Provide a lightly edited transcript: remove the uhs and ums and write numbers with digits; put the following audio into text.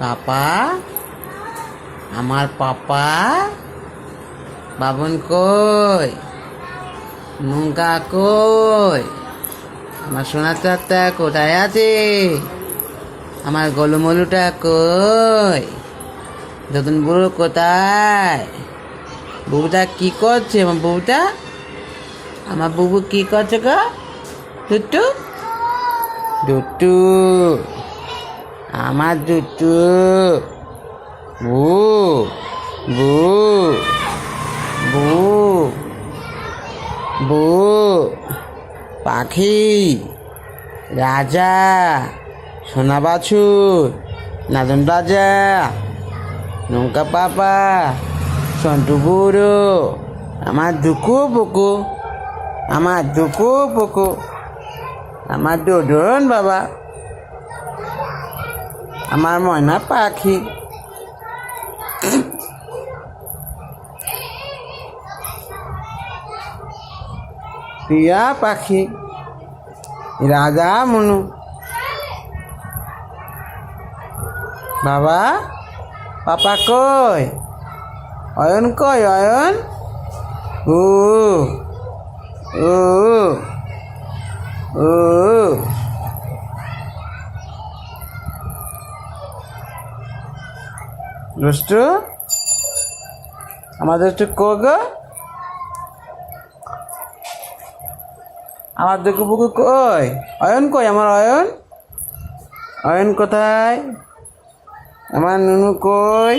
পাপা, আমার পাপা, বাবন কই, নুঙ্কা কই, আমার সোনার চাঁদটা কোথায় আছে, আমার গোলুমলুটা কই, যতন বুড়ো কোথায়, বুবুটা কি করছে, আমার বুবু কি করছে গো, দুটু দুটু, আমার দুটু, বু বু বু বু, পাখি, রাজা, সোনা বাছুর, নাদন রাজা, নৌকা পাপা, সন্টু বুড়ো, আমার দুকু বুকু, আমার দুকু বুকু, আমার দোদন বাবা, আমার ময়না পাখি, টিয়া পাখি, রাজা মনু, বাবা, পাপা কই, অয়ন কই, অয়ন, ও ও ও, দুষ্টু, আমার দুষ্টু গো, আমার দুকু বুকু কই, অয়ন কই, আমার অয়ন, অয়ন কোথায়, আমার নুনু কই।